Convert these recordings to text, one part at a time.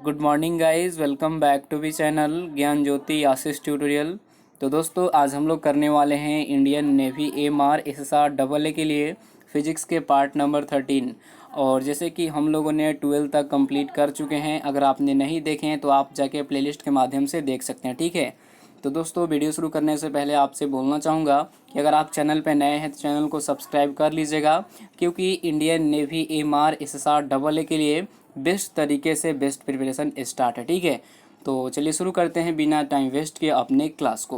Good morning guys, welcome back to B channel Gyan Jyoti Ashish tutorial. तो दोस्तों आज हम लोग करने वाले हैं Indian navy MR SSR double A के लिए फिजिक्स के पार्ट नंबर 13। और जैसे कि हम लोगों ने 12 तक कंप्लीट कर चुके हैं, अगर आपने नहीं देखे हैं तो आप जाके प्लेलिस्ट के माध्यम से देख सकते हैं, ठीक है। तो दोस्तों वीडियो शुरू करने से पहले आपसे बोलना चाहूँगा कि अगर आप चैनल पर नए हैं तो चैनल को सब्सक्राइब कर लीजिएगा, क्योंकि Indian navy MR SSR double A के लिए बेस्ट तरीके से बेस्ट प्रिपरेशन स्टार्ट है, ठीक है। तो चलिए शुरू करते हैं बिना टाइम वेस्ट किए अपने क्लास को।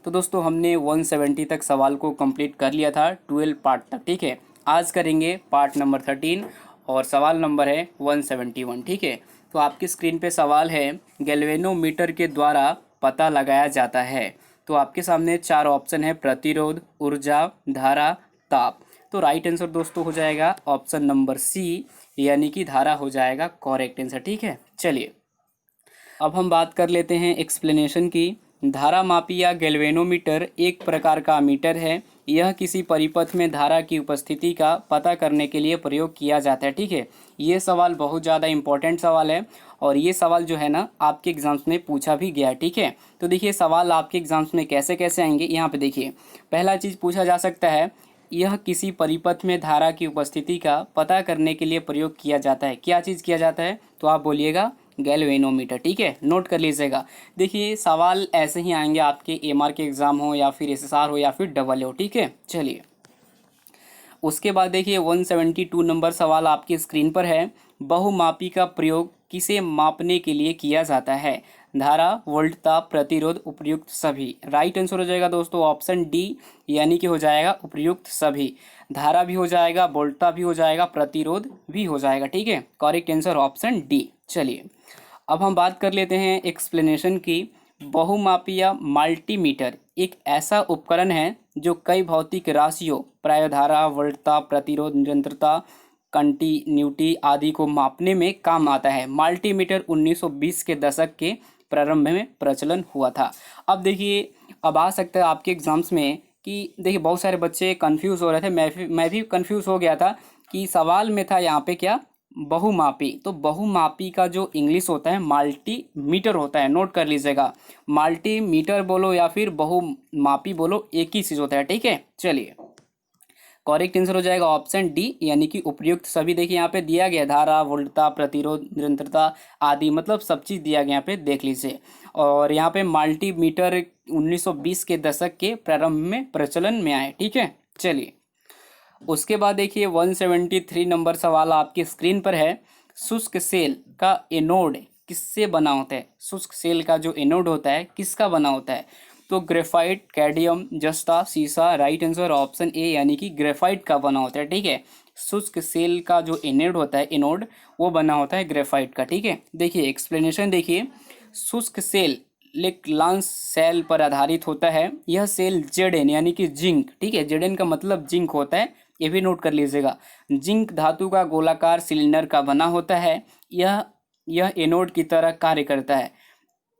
तो दोस्तों हमने 170 तक सवाल को कंप्लीट कर लिया था 12 पार्ट तक, ठीक है। आज करेंगे पार्ट नंबर 13 और सवाल नंबर है 171, ठीक है। तो आपकी स्क्रीन पे सवाल है, गैल्वेनोमीटर के द्वारा पता लगाया जाता है। तो आपके सामने 4 ऑप्शन है, प्रतिरोध, ऊर्जा, धारा, ताप। तो राइट आंसर दोस्तों हो जाएगा ऑप्शन नंबर सी, यानी कि धारा हो जाएगा करेक्ट आंसर, ठीक है। चलिए अब हम बात कर लेते हैं एक्सप्लेनेशन की। धारा मापी या गैल्वेनोमीटर एक प्रकार का मीटर है। यह किसी परिपथ में धारा की उपस्थिति का पता करने के लिए प्रयोग किया जाता है, ठीक है। ये सवाल बहुत ज़्यादा इंपॉर्टेंट सवाल है और ये सवाल जो है ना आपके एग्जाम्स में पूछा भी गया है, ठीक है। तो देखिए सवाल आपके एग्जाम्स में कैसे कैसे आएंगे, यहाँ पे देखिए। पहला चीज़ पूछा जा सकता है, यह किसी परिपथ में धारा की उपस्थिति का पता करने के लिए प्रयोग किया जाता है। क्या चीज़ किया जाता है, तो आप बोलिएगा गैल्वेनोमीटर, ठीक है। नोट कर लीजिएगा। देखिए सवाल ऐसे ही आएंगे आपके एमआर के एग्ज़ाम हो या फिर एसएसआर हो या फिर डबल हो, ठीक है। चलिए उसके बाद देखिए 172 नंबर सवाल आपकी स्क्रीन पर है। बहुमापी का प्रयोग किसे मापने के लिए किया जाता है? धारा, वोल्ट, ताप, प्रतिरोध, उपयुक्त सभी। राइट आंसर हो जाएगा दोस्तों ऑप्शन डी, यानी कि हो जाएगा उपयुक्त सभी। धारा भी हो जाएगा, वोल्टता भी हो जाएगा, प्रतिरोध भी हो जाएगा, ठीक है। Correct answer option D. चलिए अब हम बात कर लेते हैं एक्सप्लेनेशन की। बहुमापी या मल्टीमीटर एक ऐसा उपकरण है जो कई भौतिक राशियों, प्रायधारा, वोल्टता, प्रतिरोध, निरंतरता, कंटिन्यूटी आदि को मापने में काम आता है। मल्टीमीटर 1920 के दशक के प्रारंभ में प्रचलन हुआ था। अब देखिए अब आ सकता है आपके एग्जाम्स में कि देखिए बहुत सारे बच्चे कंफ्यूज हो रहे थे, मैं भी कंफ्यूज हो गया था कि सवाल में था यहाँ पे क्या, बहुमापी। तो बहुमापी का जो इंग्लिश होता है मल्टीमीटर होता है, नोट कर लीजिएगा। मल्टीमीटर बोलो या फिर बहुमापी बोलो, एक ही चीज़ होता है, ठीक है। चलिए करेक्ट आंसर हो जाएगा ऑप्शन डी, यानी कि उपयुक्त सभी। देखिए यहाँ पे दिया गया धारा, वोल्टता, प्रतिरोध, निरंतरता आदि, मतलब सब चीज़ दिया गया यहाँ पे, देख लीजिए। और यहाँ पे मल्टीमीटर 1920 के दशक के प्रारंभ में प्रचलन में आए, ठीक है। चलिए उसके बाद देखिए 173 नंबर सवाल आपकी स्क्रीन पर है। शुष्क सेल का एनोड किससे बना होता है? शुष्क सेल का जो एनोड होता है किसका बना होता है? तो ग्रेफाइट, कैडमियम, जस्ता, सीसा। राइट आंसर ऑप्शन ए, यानी कि ग्रेफाइट का बना होता है, ठीक है। शुष्क सेल का जो एनोड होता है, एनोड वो बना होता है ग्रेफाइट का, ठीक है। देखिए एक्सप्लेनेशन देखिए। शुष्क सेल लेक्लांस सेल पर आधारित होता है। यह सेल जेडन यानी कि जिंक, ठीक है, जेडन का मतलब जिंक होता है, ये भी नोट कर लीजिएगा। जिंक धातु का गोलाकार सिलेंडर का बना होता है। यह एनोड की तरह कार्य करता है।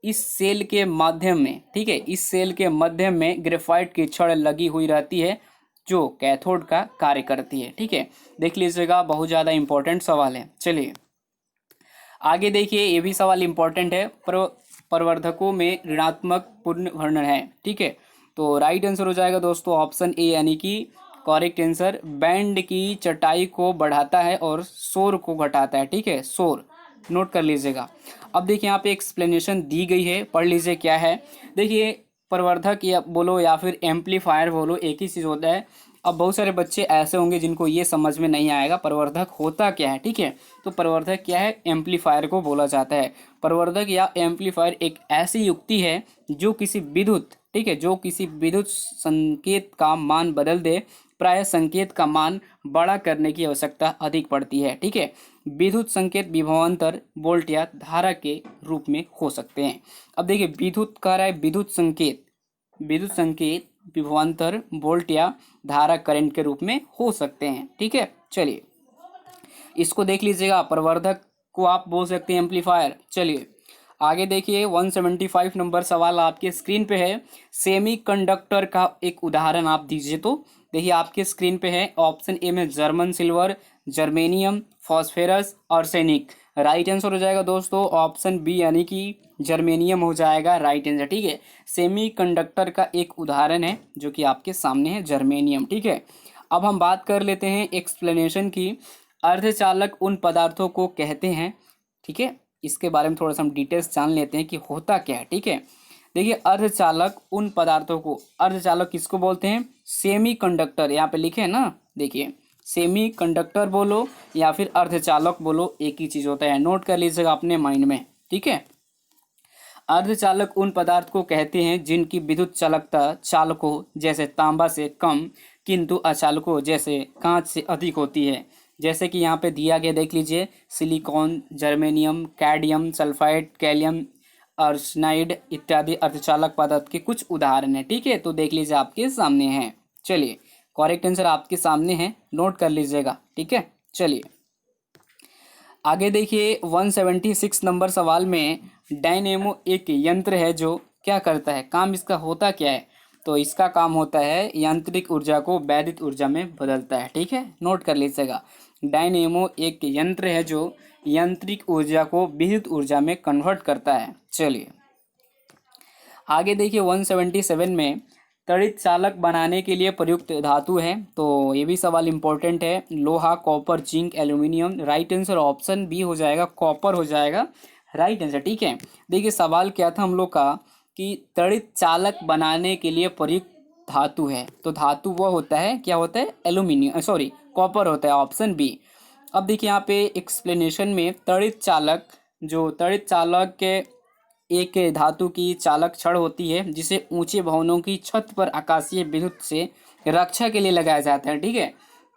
इस सेल के माध्यम में, ठीक है, इस सेल के माध्यम में ग्रेफाइट की छड़ लगी हुई रहती है जो कैथोड का कार्य करती है, ठीक है। देख लीजिएगा बहुत ज़्यादा इंपॉर्टेंट सवाल है। चलिए आगे देखिए, ये भी सवाल इंपॉर्टेंट है। प्रवर्धकों में ऋणात्मक पूर्ण वर्णन है, ठीक है। तो राइट आंसर हो जाएगा दोस्तों ऑप्शन ए, यानी कि करेक्ट आंसर। बैंड की चटाई को बढ़ाता है और शोर को घटाता है, ठीक है, शोर। नोट कर लीजिएगा। अब देखिए यहाँ पे एक्सप्लेनेशन दी गई है, पढ़ लीजिए क्या है। देखिए प्रवर्धक या बोलो या फिर एम्पलीफायर बोलो, एक ही चीज़ होता है। अब बहुत सारे बच्चे ऐसे होंगे जिनको ये समझ में नहीं आएगा प्रवर्धक होता क्या है, ठीक है। तो प्रवर्धक क्या है, एम्पलीफायर को बोला जाता है। प्रवर्धक या एम्पलीफायर एक ऐसी युक्ति है जो किसी विद्युत, ठीक है, जो किसी विद्युत संकेत का मान बदल दे। प्राय संकेत का मान बड़ा करने की आवश्यकता अधिक पड़ती है, ठीक है। विद्युत संकेत विभवांतर, वोल्ट या धारा के रूप में हो सकते हैं। अब देखिए विद्युत कह रहा है, विद्युत संकेत विभवांतर, वोल्ट या धारा करंट के रूप में हो सकते हैं, ठीक है। चलिए इसको देख लीजिएगा। प्रवर्धक को आप बोल सकते हैं एम्पलीफायर। चलिए आगे देखिए 175 नंबर सवाल आपके स्क्रीन पे है। सेमीकंडक्टर का एक उदाहरण आप दीजिए। तो देखिए आपके स्क्रीन पे है ऑप्शन ए में German silver, germanium, phosphorus, arsenic. Right answer हो जाएगा दोस्तों ऑप्शन बी यानी कि जर्मेनियम हो जाएगा राइट आंसर। ठीक है, सेमी कंडक्टर का एक उदाहरण है जो कि आपके सामने है जर्मेनियम। ठीक है, अब हम बात कर लेते हैं एक्सप्लेनेशन की। अर्धचालक उन पदार्थों को कहते हैं, ठीक है, इसके बारे में थोड़ा सा हम डिटेल्स जान लेते हैं कि होता क्या है। ठीक है, देखिए अर्धचालक उन पदार्थों को, अर्धचालक किसको बोलते हैं? सेमी कंडक्टर, यहाँ पे लिखे हैं ना, देखिए सेमी कंडक्टर बोलो या फिर अर्धचालक बोलो, एक ही चीज होता है, नोट कर लीजिएगा अपने माइंड में। ठीक है, अर्धचालक उन पदार्थ को कहते हैं जिनकी विद्युत चालकता चालकों जैसे तांबा से कम किंतु अचालकों जैसे कांच से अधिक होती है। जैसे कि यहाँ पे दिया गया देख लीजिए, silicon, germanium, cadmium sulphide, gallium arsenide इत्यादि अर्धचालक पदार्थ के कुछ उदाहरण हैं। ठीक है, तो देख लीजिए आपके सामने हैं। चलिए, करेक्ट आंसर आपके सामने है, नोट कर लीजिएगा। ठीक है, चलिए आगे देखिए 176 नंबर सवाल में, डायनेमो एक यंत्र है जो क्या करता है, काम इसका होता क्या है? तो इसका काम होता है यांत्रिक ऊर्जा को वैद्युत ऊर्जा में बदलता है। ठीक है, नोट कर लीजिएगा, डायनेमो एक यंत्र है जो यांत्रिक ऊर्जा को विद्युत ऊर्जा में कन्वर्ट करता है। चलिए आगे देखिए 177 में, त्वरित चालक बनाने के लिए प्रयुक्त धातु है, तो ये भी सवाल इंपॉर्टेंट है, लोहा, copper, zinc, aluminium. Right answer option B हो जाएगा, कॉपर हो जाएगा राइट आंसर। ठीक है, देखिए सवाल क्या था हम लोग का कि त्वरित चालक बनाने के लिए प्रयुक्त धातु है, तो धातु वो होता है, क्या होता है? एल्यूमिनियम, सॉरी कॉपर होता है, ऑप्शन बी। अब देखिए यहाँ पे एक्सप्लेनेशन में, त्वरित चालक, जो त्वरित चालक के एक धातु की चालक छड़ होती है जिसे ऊंचे भवनों की छत पर आकाशीय विद्युत से रक्षा के लिए लगाया जाता है। ठीक है,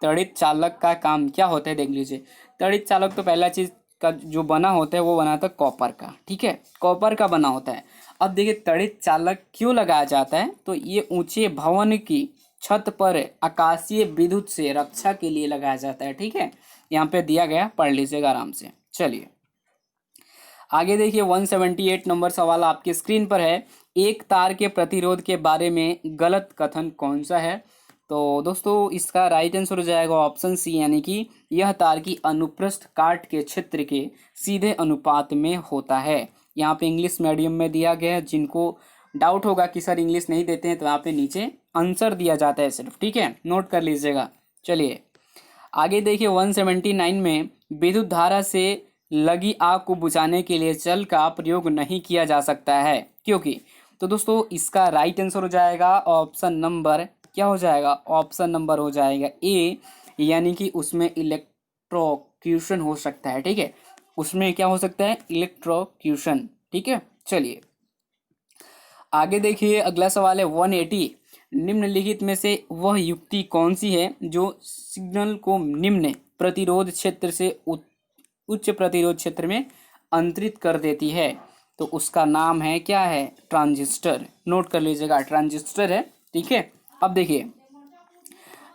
त्वरित चालक का काम क्या होता है देख लीजिए। त्वरित चालक तो पहला चीज का जो बना होता है वो बना होता है कॉपर का। ठीक है, कॉपर का बना होता है। अब देखिए त्वरित चालक क्यों लगाया जाता है, तो ये ऊंचे भवन की छत पर आकाशीय विद्युत से रक्षा के लिए लगाया जाता है। ठीक है, यहाँ पे दिया गया, पढ़ लीजिएगा आराम से। चलिए आगे देखिए 178 नंबर सवाल आपकी स्क्रीन पर है, एक तार के प्रतिरोध के बारे में गलत कथन कौन सा है? तो दोस्तों इसका राइट आंसर हो जाएगा ऑप्शन सी, यानी कि यह तार की अनुप्रस्थ काट के क्षेत्र के सीधे अनुपात में होता है। यहाँ पे इंग्लिश मीडियम में दिया गया है, जिनको डाउट होगा कि सर इंग्लिश नहीं देते हैं तो यहाँ पे नीचे आंसर दिया जाता है सिर्फ। ठीक है, नोट कर लीजिएगा। चलिए आगे देखिए 179 में, विद्युत धारा से लगी आग को बुझाने के लिए जल का प्रयोग नहीं किया जा सकता है, क्योंकि? तो दोस्तों इसका राइट आंसर हो जाएगा ऑप्शन नंबर, क्या हो जाएगा? ऑप्शन नंबर हो जाएगा ए, यानी कि उसमें इलेक्ट्रोक्यूशन हो सकता है। ठीक है, उसमें क्या हो सकता है? इलेक्ट्रोक्यूशन। ठीक है, चलिए आगे देखिए अगला सवाल है 180, निम्नलिखित में से वह युक्ति कौन सी है जो सिग्नल को निम्न प्रतिरोध क्षेत्र से उच्च प्रतिरोध क्षेत्र में अंतरित कर देती है? तो उसका नाम है, क्या है? ट्रांजिस्टर। नोट कर लीजिएगा, ट्रांजिस्टर है। ठीक है, अब देखिए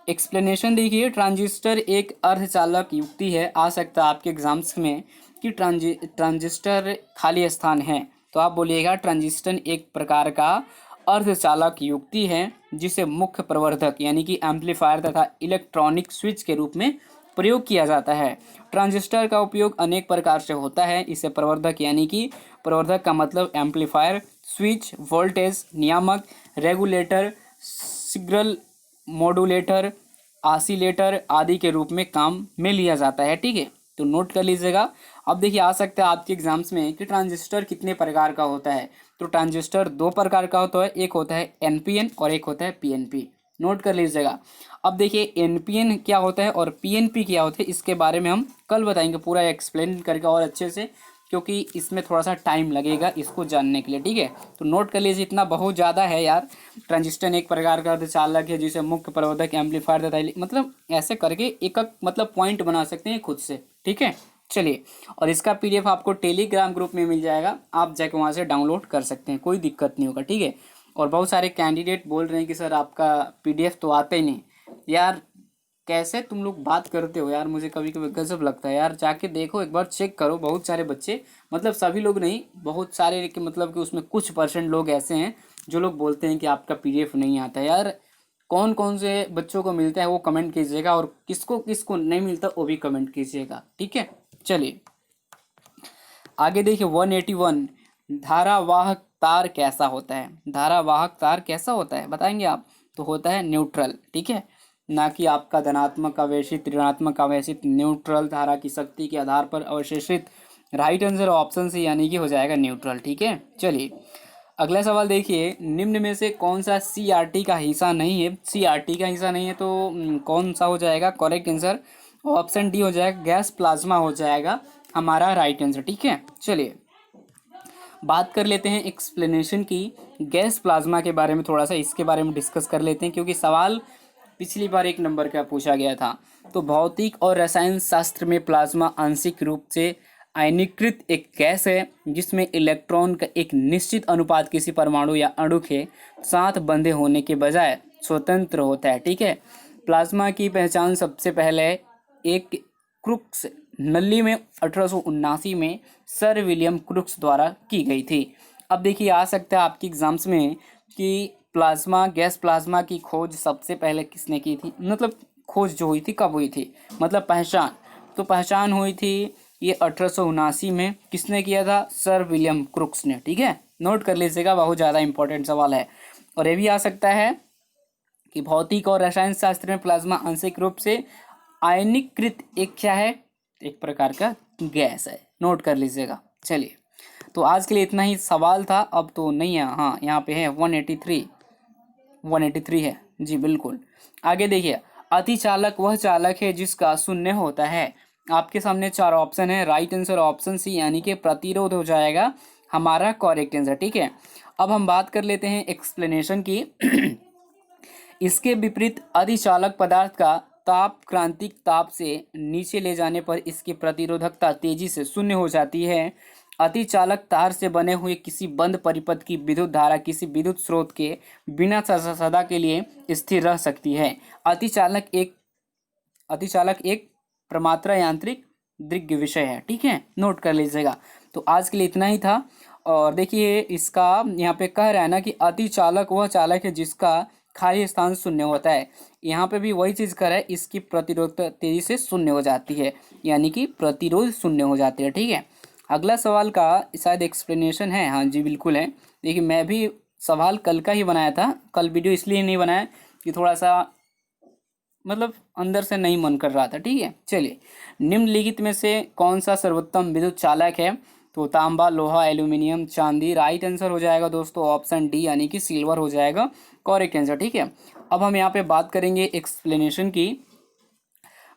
एक्सप्लेनेशन देखिए, ट्रांजिस्टर एक अर्धचालक युक्ति है। आ सकता है आपके एग्जाम्स में कि ट्रांजिस्टर खाली स्थान है, तो आप बोलिएगा ट्रांजिस्टर एक प्रकार का अर्धचालक युक्ति है जिसे मुख्य प्रवर्धक यानी कि एम्पलीफायर तथा इलेक्ट्रॉनिक स्विच के रूप में प्रयोग किया जाता है। ट्रांजिस्टर का उपयोग अनेक प्रकार से होता है। इसे प्रवर्धक यानी कि प्रवर्धक का मतलब एम्पलीफायर, स्विच, वोल्टेज नियामक, रेगुलेटर, सिग्नल मॉड्यूलेटर, ऑसिलेटर आदि के रूप में काम में लिया जाता है। ठीक है, तो नोट कर लीजिएगा। अब देखिए आ सकता है आपके एग्जाम्स में कि ट्रांजिस्टर कितने प्रकार का होता है, तो ट्रांजिस्टर दो प्रकार का होता है, एक होता है एनपीएन और एक होता है पीएनपी। नोट कर लीजिएगा। अब देखिए एनपीएन क्या होता है और पीएनपी क्या होता है, इसके बारे में हम कल बताएंगे पूरा एक्सप्लेन करके और अच्छे से, क्योंकि इसमें थोड़ा सा टाइम लगेगा इसको जानने के लिए। ठीक है, तो नोट कर लीजिए, इतना बहुत ज़्यादा है यार। ट्रांजिस्टर एक प्रकार का अर्धचालक है जिसे मुख्य प्रवर्धक, एम्पलीफायर तथा मतलब ऐसे करके एक मतलब पॉइंट बना सकते हैं खुद से। ठीक है, चलिए, और इसका पीडीएफ आपको टेलीग्राम ग्रुप में मिल जाएगा, आप जाके वहाँ से डाउनलोड कर सकते हैं, कोई दिक्कत नहीं होगा। ठीक है, और बहुत सारे कैंडिडेट बोल रहे हैं कि सर आपका पीडीएफ तो आता ही नहीं। यार कैसे तुम लोग बात करते हो यार, मुझे कभी कभी गजब लगता है यार। जाके देखो एक बार, चेक करो। बहुत सारे बच्चे, मतलब सभी लोग नहीं, बहुत सारे कि मतलब कि उसमें कुछ % लोग ऐसे हैं जो लोग बोलते हैं कि आपका पीडीएफ नहीं आता। यार कौन कौन से बच्चों को मिलता है वो कमेंट कीजिएगा, और किसको किसको नहीं मिलता वो भी कमेंट कीजिएगा। ठीक है, चलिए आगे देखिए 181, धारावाहक तार कैसा होता है? धारावाहक तार कैसा होता है बताएंगे आप? तो होता है न्यूट्रल, ठीक है, ना कि आपका धनात्मक आवेशित ऋणात्मक आवेशित, न्यूट्रल धारा की शक्ति के आधार पर अवशोषित। राइट आंसर ऑप्शन सी यानी कि हो जाएगा न्यूट्रल, ठीक है। चलिए अगला सवाल देखिए, निम्न में से कौन सा सीआरटी का हिस्सा नहीं है? सीआरटी का हिस्सा नहीं है तो कौन सा हो जाएगा करेक्ट आंसर? ऑप्शन डी हो जाएगा, गैस प्लाज्मा हो जाएगा हमारा राइट आंसर, ठीक है। चलिए बात कर लेते हैं एक्सप्लेनेशन की, गैस प्लाज्मा के बारे में थोड़ा सा इसके बारे में डिस्कस कर लेते हैं, क्योंकि सवाल पिछली बार 1 नंबर का पूछा गया था। तो भौतिक और रसायन शास्त्र में प्लाज्मा आंशिक रूप से आयनीकृत एक गैस है जिसमें इलेक्ट्रॉन का एक निश्चित अनुपात किसी परमाणु या अणु के साथ बंधे होने के बजाय स्वतंत्र होता है, ठीक है। प्लाज्मा की पहचान सबसे पहले एक क्रुक्स नली में 1879 में सर विलियम क्रुक्स द्वारा की गई थी। अब देखिए आ सकता है आपकी एग्जाम्स में कि प्लाज्मा गैस प्लाज्मा की खोज सबसे पहले किसने की थी, मतलब खोज जो हुई थी कब हुई थी, मतलब पहचान, तो पहचान हुई थी ये 1879 में। किसने किया था? सर विलियम क्रुक्स ने, ठीक है, नोट कर लीजिएगा, बहुत ज़्यादा इंपॉर्टेंट सवाल है। और ये भी आ सकता है कि भौतिक और रसायन शास्त्र में प्लाज्मा आंशिक रूप से आयनीकृत एक क्या है, एक प्रकार का गैस है, नोट कर लीजिएगा। चलिए तो आज के लिए इतना ही सवाल था, अब तो नहीं है, हाँ यहाँ पे है 183 है जी बिल्कुल। आगे देखिए, अतिचालक वह चालक है जिसका शून्य होता है। आपके सामने 4 ऑप्शन है, राइट आंसर ऑप्शन सी यानी कि प्रतिरोध हो जाएगा हमारा करेक्ट आंसर, ठीक है। अब हम बात कर लेते हैं एक्सप्लेनेशन की। इसके विपरीत अधिचालक पदार्थ का ताप क्रांतिक ताप से नीचे ले जाने पर इसकी प्रतिरोधकता तेजी से शून्य हो जाती है। अतिचालक तार से बने हुए किसी बंद परिपथ की विद्युत धारा किसी विद्युत स्रोत के बिना सदा के लिए स्थिर रह सकती है। अतिचालक एक प्रमात्रा यांत्रिक दृग्य विषय है, ठीक है, नोट कर लीजिएगा। तो आज के लिए इतना ही था। और देखिए इसका यहाँ पे कह रहा है ना कि अतिचालक वह चालक है जिसका खाली स्थान शून्य होता है। यहाँ पे भी वही चीज़ कर रहा है, इसकी प्रतिरोधकता तेजी से शून्य हो जाती है, यानी कि प्रतिरोध शून्य हो जाती है, ठीक है। अगला सवाल का शायद एक्सप्लेनेशन है, हाँ जी बिल्कुल है। देखिए मैं भी सवाल कल का ही बनाया था, कल वीडियो इसलिए नहीं बनाया कि थोड़ा सा मतलब अंदर से नहीं मन कर रहा था, ठीक है। चलिए निम्नलिखित में से कौन सा सर्वोत्तम विद्युत चालक है? तो तांबा, लोहा, एल्यूमिनियम, चांदी। राइट आंसर हो जाएगा दोस्तों ऑप्शन डी यानी कि सिल्वर हो जाएगा करेक्ट आंसर, ठीक है। अब हम यहाँ पे बात करेंगे एक्सप्लेनेशन की।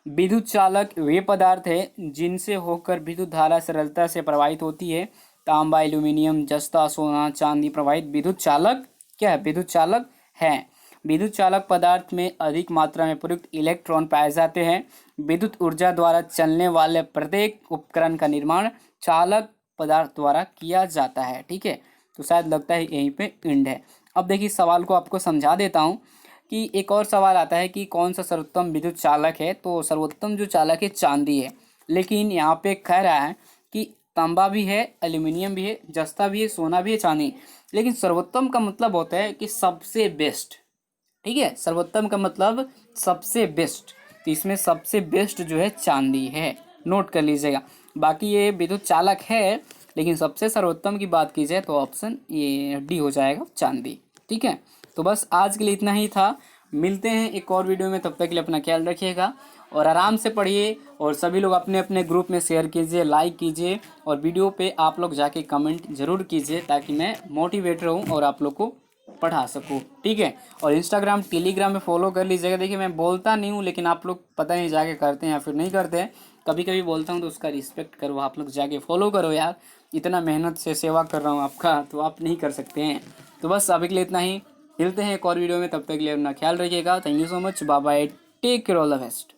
विद्युत चालक वे पदार्थ है जिनसे होकर विद्युत धारा सरलता से प्रवाहित होती है। तांबा, एल्यूमिनियम, जस्ता, सोना, चांदी प्रवाहित विद्युत चालक क्या है? विद्युत चालक है। विद्युत चालक पदार्थ में अधिक मात्रा में प्रयुक्त इलेक्ट्रॉन पाए जाते हैं। विद्युत ऊर्जा द्वारा चलने वाले प्रत्येक उपकरण का निर्माण चालक पदार्थ द्वारा किया जाता है, ठीक है। तो शायद लगता है यहीं पे एंड है। अब देखिए सवाल को आपको समझा देता हूँ कि एक और सवाल आता है कि कौन सा सर्वोत्तम विद्युत चालक है? तो सर्वोत्तम जो चालक है चांदी है, लेकिन यहाँ पे कह रहा है कि तांबा भी है, एल्यूमिनियम भी है, जस्ता भी है, सोना भी है, चांदी, लेकिन सर्वोत्तम का मतलब होता है कि सबसे बेस्ट, ठीक है। सर्वोत्तम का मतलब सबसे बेस्ट, तो इसमें सबसे बेस्ट जो है चांदी है, नोट कर लीजिएगा। बाकी ये विद्युत चालक है, लेकिन सबसे सर्वोत्तम की बात की जाए तो ऑप्शन ये डी हो जाएगा चांदी, ठीक है। तो बस आज के लिए इतना ही था, मिलते हैं एक और वीडियो में, तब तक के लिए अपना ख्याल रखिएगा और आराम से पढ़िए। और सभी लोग अपने अपने ग्रुप में शेयर कीजिए, लाइक कीजिए और वीडियो पे आप लोग जाके कमेंट जरूर कीजिए ताकि मैं मोटिवेट रहूँ और आप लोग को पढ़ा सकूँ, ठीक है। और इंस्टाग्राम टेलीग्राम में फॉलो कर लीजिएगा। देखिए मैं बोलता नहीं हूँ, लेकिन आप लोग पता नहीं जाके करते हैं या फिर नहीं करते हैं, कभी कभी बोलता हूँ तो उसका रिस्पेक्ट करो, आप लोग जाके फॉलो करो यार, इतना मेहनत से सेवा कर रहा हूँ आपका, तो आप नहीं कर सकते हैं। तो बस अभी के लिए इतना ही, मिलते हैं एक और वीडियो में, तब तक के लिए अपना ख्याल रखिएगा। Thank you so much, bye bye, take care, all the best.